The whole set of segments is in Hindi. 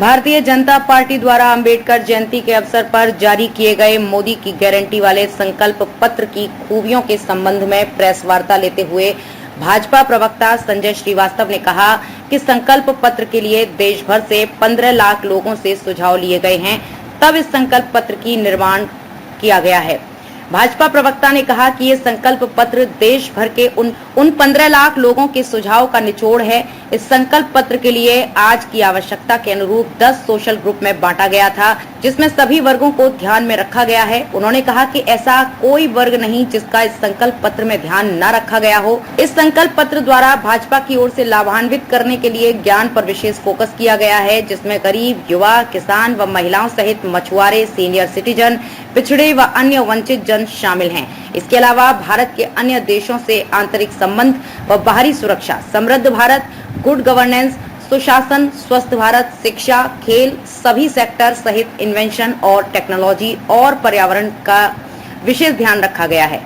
भारतीय जनता पार्टी द्वारा अंबेडकर जयंती के अवसर पर जारी किए गए मोदी की गारंटी वाले संकल्प पत्र की खूबियों के संबंध में प्रेस वार्ता लेते हुए भाजपा प्रवक्ता संजय श्रीवास्तव ने कहा कि संकल्प पत्र के लिए देश भर से 15 लाख लोगों से सुझाव लिए गए हैं, तब इस संकल्प पत्र की निर्माण किया गया है। भाजपा प्रवक्ता ने कहा कि ये संकल्प पत्र देश भर के उन 15 लाख लोगों के सुझाव का निचोड़ है। इस संकल्प पत्र के लिए आज की आवश्यकता के अनुरूप 10 सोशल ग्रुप में बांटा गया था, जिसमें सभी वर्गों को ध्यान में रखा गया है। उन्होंने कहा कि ऐसा कोई वर्ग नहीं जिसका इस संकल्प पत्र में ध्यान न रखा गया हो। इस संकल्प पत्र द्वारा भाजपा की ओर से लाभान्वित करने के लिए ज्ञान पर विशेष फोकस किया गया है, जिसमें गरीब, युवा, किसान व महिलाओं सहित मछुआरे, सीनियर सिटीजन, पिछड़े व अन्य वंचित जन शामिल हैं। इसके अलावा भारत के अन्य देशों से आंतरिक संबंध व बाहरी सुरक्षा, समृद्ध भारत, गुड गवर्नेंस, सुशासन, स्वस्थ भारत, शिक्षा, खेल, सभी सेक्टर सहित इन्वेंशन और टेक्नोलॉजी और पर्यावरण का विशेष ध्यान रखा गया है।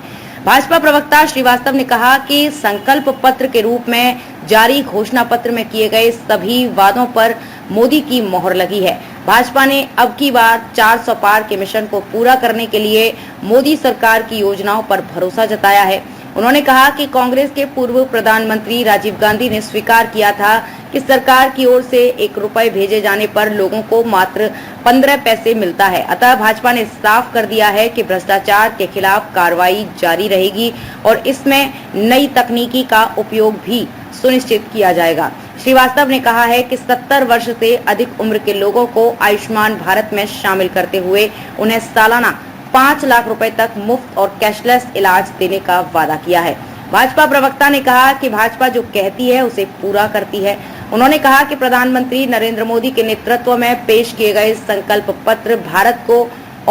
भाजपा प्रवक्ता श्रीवास्तव ने कहा कि संकल्प पत्र के रूप में जारी घोषणा पत्र में किए गए सभी वादों पर मोदी की मोहर लगी है। भाजपा ने अब की बार 400 पार के मिशन को पूरा करने के लिए मोदी सरकार की योजनाओं पर भरोसा जताया है। उन्होंने कहा कि कांग्रेस के पूर्व प्रधानमंत्री राजीव गांधी ने स्वीकार किया था कि सरकार की ओर से 1 रुपए भेजे जाने पर लोगों को मात्र 15 पैसे मिलता है। अतः भाजपा ने साफ कर दिया है कि भ्रष्टाचार के खिलाफ कार्रवाई जारी रहेगी और इसमें नई तकनीकी का उपयोग भी सुनिश्चित किया जाएगा। श्रीवास्तव ने कहा है कि 70 वर्ष से अधिक उम्र के लोगों को आयुष्मान भारत में शामिल करते हुए उन्हें सालाना 5 लाख रुपए तक मुफ्त और कैशलेस इलाज देने का वादा किया है। भाजपा प्रवक्ता ने कहा कि भाजपा जो कहती है उसे पूरा करती है। उन्होंने कहा कि प्रधानमंत्री नरेंद्र मोदी के नेतृत्व में पेश किए गए संकल्प पत्र भारत को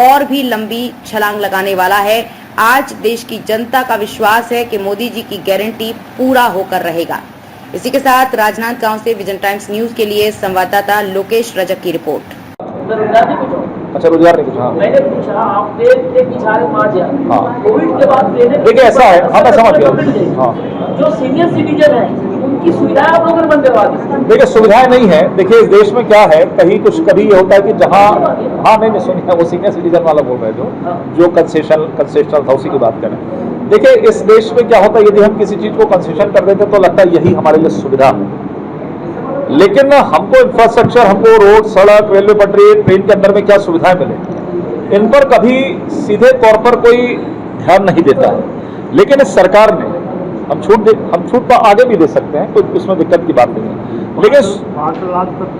और भी लंबी छलांग लगाने वाला है। आज देश की जनता का विश्वास है कि मोदी जी की गारंटी पूरा होकर रहेगा। इसी के साथ राजनांदगांव से विजन टाइम्स न्यूज के लिए संवाददाता लोकेश रजक की रिपोर्ट। अच्छा, रोजगार नहीं पूछा। मैंने पूछा, आपने कोविड के बाद देखिए ऐसा है, हाँ मैं समझ गया। हाँ, जो सीनियर सिटीजन है उनकी सुविधाएं आप लोगों ने बंद करवा दी। देखिए सुविधाएं नहीं है। देखिए इस देश में क्या है, कहीं कभी ये होता है कि जहाँ हाँ नहीं सुनिए, वो सीनियर सिटीजन वाला बोल रहे हैं जो कंसेशनल था उसी की बात करें। देखिए इस देश में क्या होता है, यदि हम किसी चीज को कंसेशन कर देते तो लगता है यही हमारे लिए सुविधा है, लेकिन हमको इंफ्रास्ट्रक्चर, हमको रोड, सड़क, रेलवे पटरी, ट्रेन के अंदर में क्या सुविधाएं मिले, इन पर कभी सीधे तौर पर कोई ध्यान नहीं देता है। लेकिन इस सरकार ने हम छूट तो आगे भी दे सकते हैं, कोई उसमें दिक्कत की बात नहीं है, लेकिन 5 लाख तक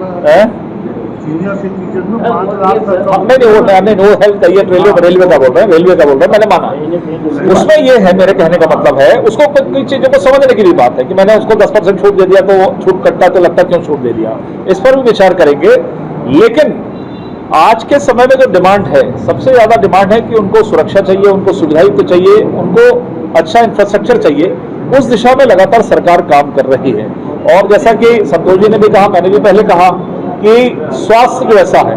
सीनियर सिटीजन में 5 लाख तक नहीं वो हेल्थ का, ये रेलवे का बोल रहे हैं, मैंने माना। उसमें ये है, मेरे कहने का मतलब है, उसको कुछ चीजों को समझने की भी बात है कि मैंने उसको 10% छूट दे दिया तो छूट कटता तो लगता क्यों छूट दे दिया, इस पर भी विचार करेंगे। लेकिन आज के समय में जो डिमांड है, सबसे ज्यादा डिमांड है कि उनको सुरक्षा चाहिए, उनको सुविधायुक्त चाहिए, उनको अच्छा इंफ्रास्ट्रक्चर चाहिए। उस दिशा में लगातार सरकार काम कर रही है। और जैसा कि संतोष जी ने भी कहा, मैंने भी पहले कहा कि स्वास्थ्य जो ऐसा है,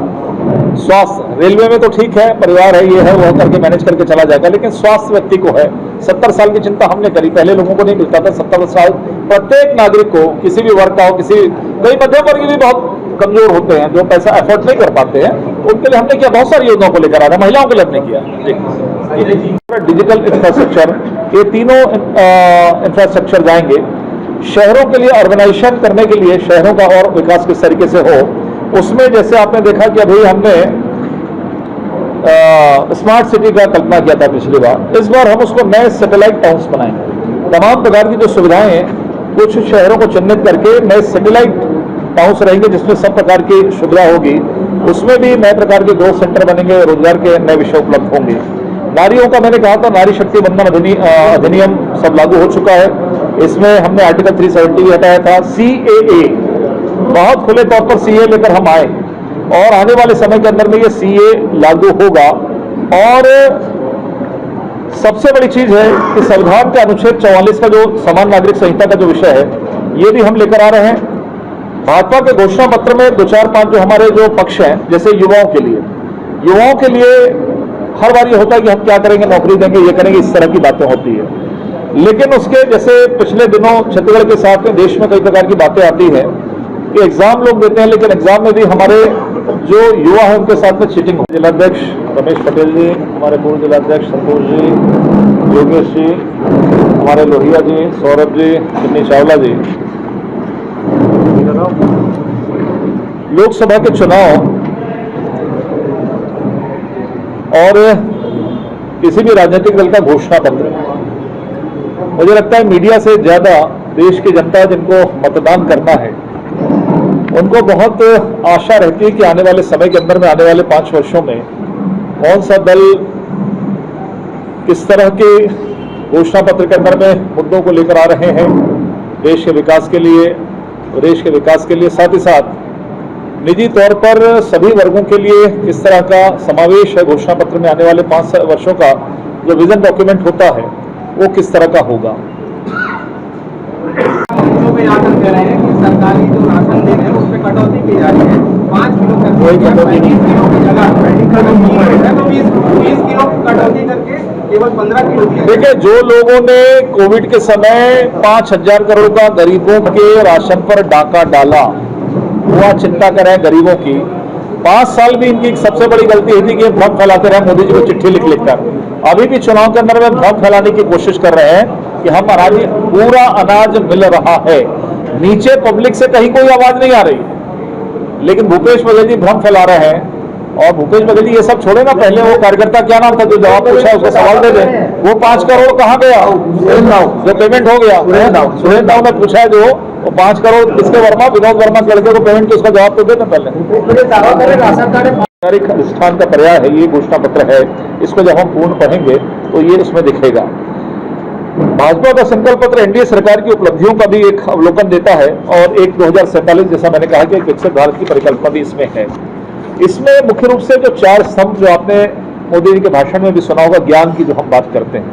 स्वास्थ्य रेलवे में तो ठीक है, परिवार है, ये है, वो करके मैनेज करके चला जाएगा, लेकिन स्वास्थ्य व्यक्ति को है। 70 साल की चिंता हमने करी, पहले लोगों को नहीं मिलता था। 70 साल प्रत्येक नागरिक को, किसी भी वर्ग का हो, कई मध्यम वर्ग भी बहुत कमजोर होते हैं जो पैसा एफोर्ड नहीं कर पाते हैं, उनके लिए हमने किया, बहुत सारी योजनाओं को लेकर आ रहा है, महिलाओं के लिए हमने किया। डिजिटल इंफ्रास्ट्रक्चर, ये तीनों इंफ्रास्ट्रक्चर जाएंगे शहरों के लिए, अर्बनाइजेशन करने के लिए, शहरों का और विकास किस तरीके से हो। उसमें जैसे आपने देखा कि अभी हमने स्मार्ट सिटी का कल्पना किया था पिछली बार, इस बार हम उसको नए सैटेलाइट टाउन्स बनाएंगे। तमाम प्रकार की जो सुविधाएं हैं, कुछ शहरों को चिन्हित करके नए सैटेलाइट टाउन्स रहेंगे जिसमें सब प्रकार की सुविधा होगी। उसमें भी नए प्रकार के ग्रोथ सेंटर बनेंगे, रोजगार के नए विषय उपलब्ध होंगे। नारियों का मैंने कहा था, नारी शक्ति बंधन अधिनियम सब लागू हो चुका है। इसमें हमने आर्टिकल 370 हटाया था। CAA, बहुत खुले तौर पर CA लेकर हम आए और आने वाले समय के अंदर में ये CA लागू होगा। और सबसे बड़ी चीज है कि संविधान के अनुच्छेद 44 का जो समान नागरिक संहिता का जो विषय है, ये भी हम लेकर आ रहे हैं। भाजपा के घोषणा पत्र में 2-4-5 जो हमारे जो पक्ष हैं, जैसे युवाओं के लिए हर बार ये होता है कि हम क्या करेंगे, नौकरी देंगे, ये करेंगे, इस तरह की बातें होती है। लेकिन उसके जैसे पिछले दिनों छत्तीसगढ़ के साथ में देश में कई प्रकार की बातें आती हैं कि एग्जाम लोग देते हैं, लेकिन एग्जाम में भी हमारे जो युवा है उनके साथ में चीटिंग हो। जिलाध्यक्ष रमेश पटेल जी, हमारे पूर्व जिलाध्यक्ष संतोष जी, योगेश जी, हमारे लोहिया जी, सौरभ जी, चिन्नी चावला जी। लोकसभा के चुनाव और किसी भी राजनीतिक दल का घोषणा पत्र, मुझे लगता है मीडिया से ज्यादा देश की जनता जिनको मतदान करना है उनको बहुत आशा रहती है कि आने वाले समय के अंदर में, आने वाले 5 वर्षों में कौन सा दल किस तरह के घोषणा पत्र के अंदर में मुद्दों को लेकर आ रहे हैं देश के विकास के लिए, देश के विकास के लिए, साथ ही साथ निजी तौर पर सभी वर्गों के लिए किस तरह का समावेश है घोषणा पत्र में। आने वाले 5 वर्षों का जो विजन डॉक्यूमेंट होता है वो किस तरह का होगा। मंचों पे आकर कह रहे हैं कि सरकारी जो राशन दे रहे हैं उस पर कटौती की जा रही है, 5 किलो करके 20 किलो की जगह तो 20 किलो कटौती करके केवल 15 किलो की। देखिए, जो लोगों ने कोविड के समय 5,000 करोड़ का गरीबों के राशन पर डाका डाला, वो आज चिंता कर रहे हैं गरीबों की। 5 साल भी इनकी सबसे बड़ी गलती थी कि भ्रम फैलाते रहे मोदी जी को चिट्ठी लिख लिखकर। अभी भी चुनाव के अंदर में भ्रम फैलाने की कोशिश कर रहे हैं कि हम अनाज, पूरा अनाज मिल रहा है, नीचे पब्लिक से कहीं कोई आवाज नहीं आ रही। लेकिन भूपेश बघेल जी भ्रम फैला रहे हैं। और भूपेश बघेल जी ये सब छोड़े ना, पहले वो कार्यकर्ता क्या नाम था जो जवाब पूछा उसका सवाल दे दे। वो 5 करोड़ कहाँ गया जो पेमेंट हो गया? सुरेंद्र राव ने पूछा है जो वो 5 करोड़ किसके वर्मा, विनोद वर्मा के लड़के को पेमेंट, उसका जवाब तो देना पहले। अधिष्ठान का पर्याय है ये घोषणा पत्र है, इसको जब हम पूर्ण पढ़ेंगे तो ये उसमें दिखेगा। भाजपा का संकल्प पत्र एनडीए सरकार की उपलब्धियों का भी एक अवलोकन देता है और एक 2047 जैसा मैंने कहा कि एक विकसित भारत की परिकल्पना भी इसमें है। इसमें मुख्य रूप से जो 4 स्तंभ जो आपने मोदी जी के भाषण में भी सुना होगा, ज्ञान की जो हम बात करते हैं,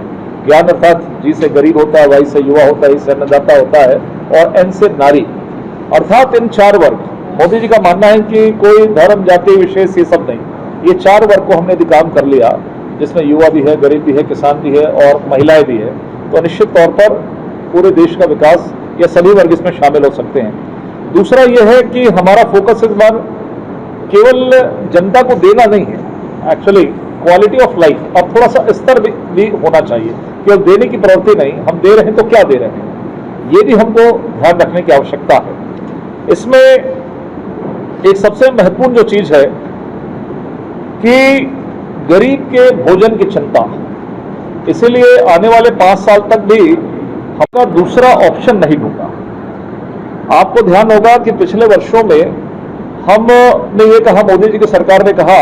ज्ञान अर्थात जी से गरीब होता है, वाई से युवा होता है, ई से अन्नदाता होता है और एन से नारी, अर्थात इन 4 वर्ग। मोदी जी का मानना है कि कोई धर्म, जाति, विशेष ये सब नहीं, ये 4 वर्ग को हमने यदि काम कर लिया, जिसमें युवा भी है, गरीब भी है, किसान भी है और महिलाएं भी है, तो निश्चित तौर पर पूरे देश का विकास या सभी वर्ग इसमें शामिल हो सकते हैं। दूसरा यह है कि हमारा फोकस इस बार केवल जनता को देना नहीं है, एक्चुअली क्वालिटी ऑफ लाइफ अब थोड़ा सा स्तर भी होना चाहिए, केवल देने की प्रवृत्ति नहीं, हम दे रहे हैं तो क्या दे रहे हैं, ये भी हमको ध्यान रखने की आवश्यकता है। इसमें एक सबसे महत्वपूर्ण जो चीज है कि गरीब के भोजन की चिंता, इसीलिए आने वाले 5 साल तक भी हमारा दूसरा ऑप्शन नहीं ढूंढा। आपको ध्यान होगा कि पिछले वर्षों में हमने ये कहा, मोदी जी की सरकार ने कहा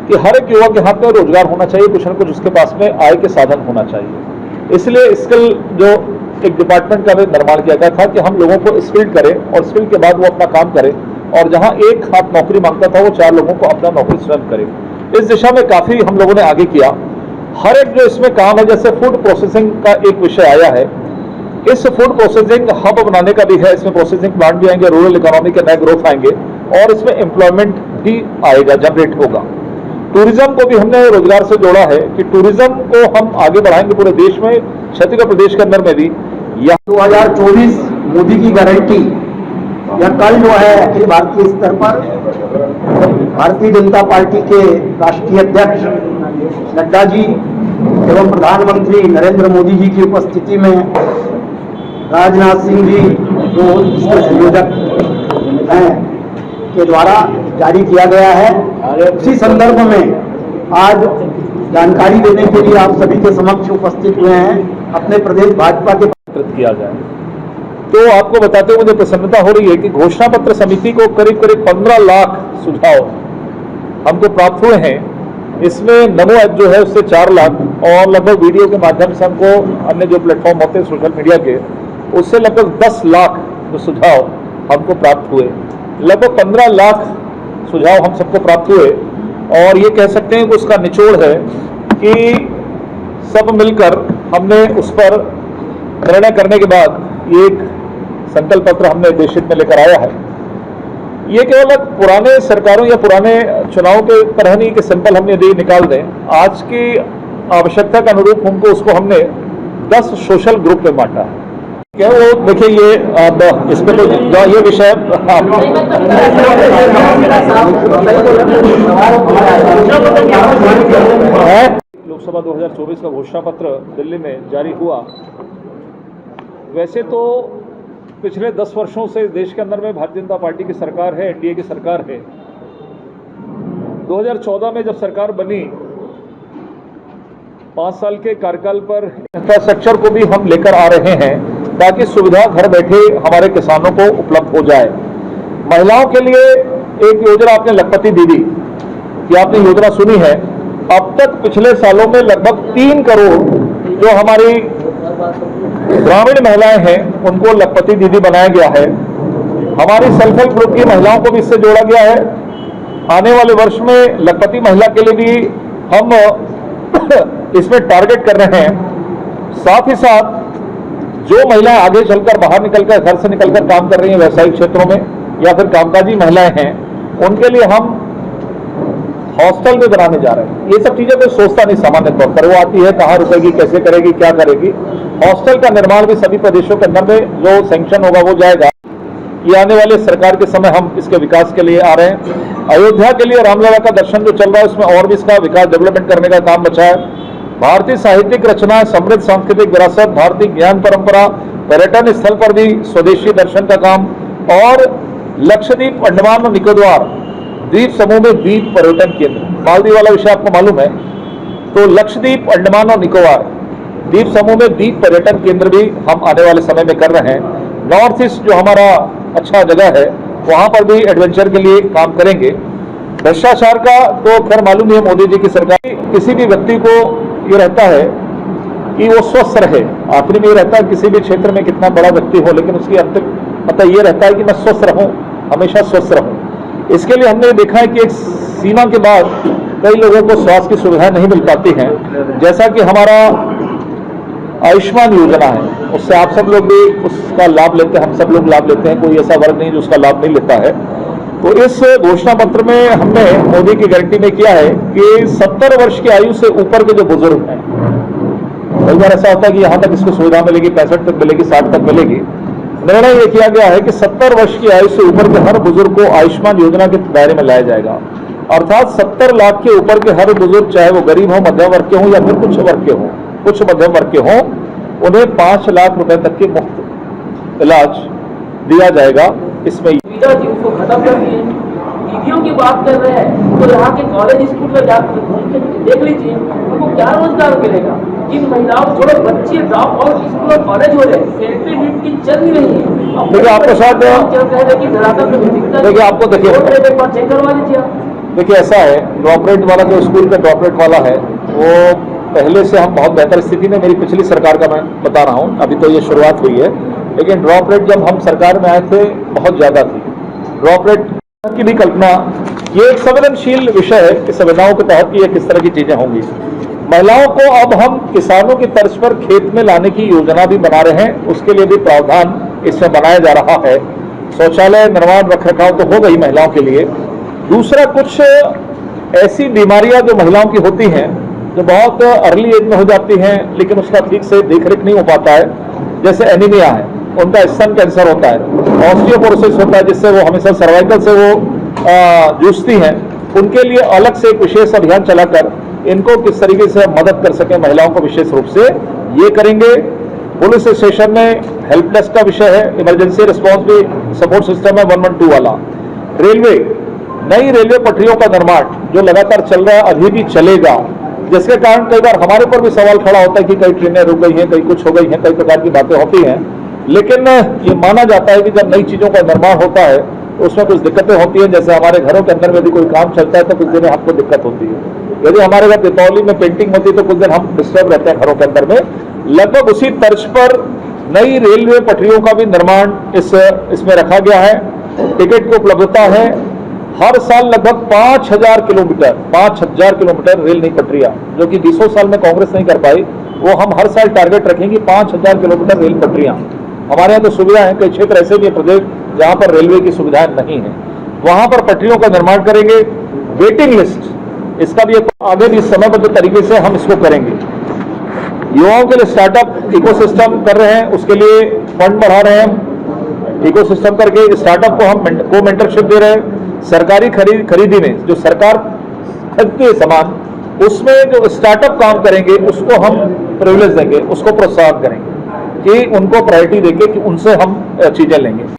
कि हर एक युवा के हाथ में रोजगार होना चाहिए, कुछ न कुछ उसके पास में आय के साधन होना चाहिए। इसलिए स्किल जो एक डिपार्टमेंट का भी निर्माण किया गया था कि हम लोगों को स्किल्ड करें और स्किल के बाद वो अपना काम करें, और जहां एक हाथ नौकरी मांगता था वो 4 लोगों को अपना नौकरी स्वयं करे। इस दिशा में काफी हम लोगों ने आगे किया। हर एक जो इसमें काम है, जैसे फूड प्रोसेसिंग का एक विषय आया है, इस फूड प्रोसेसिंग हब बनाने का भी है, इसमें प्रोसेसिंग प्लांट भी आएंगे, रूरल इकोनॉमी के नए ग्रोथ आएंगे और इसमें एम्प्लॉयमेंट भी आएगा, जनरेट होगा। टूरिज्म को भी हमने रोजगार से जोड़ा है कि टूरिज्म को हम आगे बढ़ाएंगे पूरे देश में, छत्तीसगढ़ प्रदेश के अंदर में भी। 2024 मोदी की गारंटी या कल जो है अखिल भारतीय स्तर पर भारतीय जनता पार्टी के राष्ट्रीय अध्यक्ष नड्डा जी एवं प्रधानमंत्री नरेंद्र मोदी जी की उपस्थिति में राजनाथ सिंह जी जो इसके संयोजक हैं के द्वारा जारी किया गया है। उसी संदर्भ में आज जानकारी देने के लिए आप सभी के समक्ष उपस्थित हुए हैं। अपने प्रदेश भाजपा के किया जाए तो आपको बताते हुए मुझे प्रसन्नता हो रही है कि घोषणा पत्र समिति को करीब करीब 15 लाख सुझाव हमको प्राप्त हुए हैं। इसमें नमो ऐप जो है उससे 4 लाख और लगभग वीडियो के माध्यम से हमको अन्य जो प्लेटफॉर्म होते हैं सोशल मीडिया के, उससे लगभग 10 लाख जो सुझाव हमको प्राप्त हुए। लगभग 15 लाख सुझाव हम सबको प्राप्त हुए और ये कह सकते हैं कि उसका निचोड़ है कि सब मिलकर हमने उस पर निर्णय करने के बाद ये एक संकल्प पत्र हमने देश हित में लेकर आया है। ये केवल पुराने सरकारों या पुराने चुनाव के तरह नहीं कि सिंपल हमने यदि निकाल दें, आज की आवश्यकता के अनुरूप हमको उसको हमने 10 सोशल ग्रुप में बांटा है। क्या वो देखिए, ये अब इस पे तो ये विषय है। लोकसभा 2024 का घोषणा पत्र दिल्ली में जारी हुआ। वैसे तो पिछले 10 वर्षों से देश के अंदर में भारतीय जनता पार्टी की सरकार है, एनडीए की सरकार है। 2014 में जब सरकार बनी, 5 साल के कार्यकाल पर इंफ्रास्ट्रक्चर को भी हम लेकर आ रहे हैं ताकि सुविधा घर बैठे हमारे किसानों को उपलब्ध हो जाए। महिलाओं के लिए एक योजना आपने लखपति दीदी की आपने योजना सुनी है। अब तक पिछले सालों में लगभग 3 करोड़ जो हमारी ग्रामीण महिलाएं हैं उनको लखपति दीदी बनाया गया है। हमारी सेल्फ हेल्प ग्रुप की महिलाओं को भी इससे जोड़ा गया है। आने वाले वर्ष में लखपति महिला के लिए भी हम इसमें टारगेट कर रहे हैं। साथ ही साथ जो महिलाएं आगे चलकर बाहर निकलकर घर से निकलकर काम कर रही हैं व्यावसायिक क्षेत्रों में या फिर कामकाजी महिलाएं हैं, उनके लिए हम हॉस्टल भी बनाने जा रहे हैं। ये सब चीजें कोई सोचता नहीं सामान्य तौर पर, वो आती है कहाँ रुकेगी, कैसे करेगी, क्या करेगी। हॉस्टल का निर्माण भी सभी प्रदेशों के अंदर में जो सैंक्शन होगा वो जाएगा। ये आने वाले सरकार के समय हम इसके विकास के लिए आ रहे हैं। अयोध्या के लिए रामलला का दर्शन जो चल रहा है उसमें और भी इसका विकास डेवलपमेंट करने का काम बचा है। भारतीय साहित्यिक रचना, समृद्ध सांस्कृतिक विरासत, भारतीय ज्ञान परंपरा, पर्यटन स्थल पर भी स्वदेशी दर्शन का काम और लक्षद्वीप, अंडमान और निकोबार द्वीप समूह में द्वीप पर्यटन केंद्र, मालदीव वाला विषय आपको मालूम है, तो लक्षद्वीप, अंडमान और निकोबार द्वीप समूह में द्वीप पर्यटन केंद्र भी हम आने वाले समय में कर रहे हैं। नॉर्थ ईस्ट जो हमारा अच्छा जगह है वहां पर भी एडवेंचर के लिए काम करेंगे। भ्रष्टाचार का तो खैर मालूम ही है, मोदी जी की सरकार, किसी भी व्यक्ति को ये रहता है कि वो स्वस्थ रहे। आखिरी में ये रहता है किसी भी क्षेत्र में कितना बड़ा व्यक्ति हो, लेकिन उसकी अंतिम मतलब ये रहता है कि मैं स्वस्थ रहूं, हमेशा स्वस्थ रहूं। इसके लिए हमने देखा है कि एक सीमा के बाद कई लोगों को स्वास्थ्य की सुविधाएं नहीं मिल पाती हैं। जैसा कि हमारा आयुष्मान योजना है, उससे आप सब लोग भी उसका लाभ लेते हैं, हम सब लोग लाभ लेते हैं, कोई ऐसा वर्ग नहीं जो उसका लाभ नहीं लेता है। तो इस घोषणा पत्र में हमने मोदी की गारंटी में किया है कि 70 वर्ष की आयु से ऊपर के जो बुजुर्ग हैं, कई बार ऐसा होता है कि यहाँ तक इसको सुविधा मिलेगी, 65 तक मिलेगी, 60 तक मिलेगी। निर्णय ये किया गया है कि 70 वर्ष की आयु से ऊपर के हर बुजुर्ग को आयुष्मान योजना के दायरे में लाया जाएगा। अर्थात 70 लाख के ऊपर के हर बुजुर्ग, चाहे वो गरीब हो, मध्यम वर्ग के हों या फिर कुछ वर्ग के हों, कुछ मध्यम वर्ग के हों, उन्हें 5 लाख रुपए तक के मुफ्त इलाज दिया जाएगा। इसमें सुविधा थी उसको खत्म कर दिए। दीदियों की बात कर रहे हैं तो यहाँ के कॉलेज स्कूल में जाकर घूम के देख लीजिए, उनको क्या रोजगार मिलेगा। जिन महिलाओं को छोड़ो बच्चे ड्रॉप आउट स्कूल और कॉलेज हो रहे, सैनिटरी ड्यूटी चल नहीं रही है। देखिए आपको शायद देखिए आपको देखिए चेक करवा लीजिए। देखिए ऐसा है, ड्रॉप रेट वाला जो स्कूल का ड्रॉप रेट वाला है वो पहले से हम बहुत बेहतर स्थिति में, मेरी पिछली सरकार का मैं बता रहा हूँ, अभी तो ये शुरुआत हुई है, लेकिन ड्रॉप रेट जब हम सरकार में आए थे बहुत ज्यादा थी। ड्रॉप रेट की भी कल्पना, ये एक संवेदनशील विषय है कि संविधाओं के तहत ये किस तरह की चीजें होंगी। महिलाओं को अब हम किसानों की तर्ज पर खेत में लाने की योजना भी बना रहे हैं, उसके लिए भी प्रावधान इसमें बनाया जा रहा है। शौचालय निर्माण रखरखाव तो हो गई महिलाओं के लिए। दूसरा, कुछ ऐसी बीमारियां जो महिलाओं की होती हैं जो बहुत अर्ली एज में हो जाती हैं लेकिन उसका ठीक से देखरेख नहीं हो पाता है, जैसे एनीमिया है, उनका स्तन कैंसर होता है, ऑस्टियोपोरोसिस होता है जिससे वो हमेशा सर्वाइकल से वो जूझती हैं, उनके लिए अलग से एक विशेष अभियान चलाकर इनको किस तरीके से मदद कर सकें महिलाओं को विशेष रूप से ये करेंगे। पुलिस स्टेशन में हेल्प डेस्क का विषय है, इमरजेंसी रिस्पॉन्स भी सपोर्ट सिस्टम है 112 वाला। रेलवे, नई रेलवे पटरियों का निर्माण जो लगातार चल रहा है अभी भी चलेगा, जिसके कारण कई बार हमारे ऊपर भी सवाल खड़ा होता है कि कई ट्रेनें रुक गई हैं, कई कुछ हो गई हैं, कई प्रकार की बातें होती हैं। लेकिन ये माना जाता है कि जब नई चीजों का निर्माण होता है तो उसमें कुछ दिक्कतें होती हैं। जैसे हमारे घरों के अंदर में यदि कोई काम चलता है तो कुछ दिन हमको दिक्कत होती है। यदि हमारे घर दीपावली में पेंटिंग होती है तो कुछ दिन हम डिस्टर्ब रहते हैं घरों के अंदर में। लगभग उसी तर्ज पर नई रेलवे पटरियों का भी निर्माण इसमें रखा गया है। टिकट की उपलब्धता है। हर साल लगभग 5000 किलोमीटर रेल नई पटरियां, जो कि 20 साल में कांग्रेस नहीं कर पाई, वो हम हर साल टारगेट रखेंगे 5000 किलोमीटर रेल पटरियां। हमारे यहाँ तो सुविधा है, कई क्षेत्र ऐसे भी प्रदेश जहां पर रेलवे की सुविधाएं नहीं है, वहां पर पटरियों का निर्माण करेंगे। वेटिंग लिस्ट, इसका भी एक आगे भी समयबद्ध तरीके से हम इसको करेंगे। युवाओं के लिए स्टार्टअप इकोसिस्टम कर रहे हैं, उसके लिए फंड बढ़ा रहे हैं हम। इकोसिस्टम करके स्टार्टअप को हम को मेंटरशिप दे रहे हैं। सरकारी खरीदी में जो सरकार खरीदती है सामान, उसमें जो स्टार्टअप काम करेंगे उसको हम प्रिविलेज देंगे, उसको प्रोत्साहन करेंगे कि उनको प्रायोरिटी देंगे कि उनसे हम चीजें लेंगे।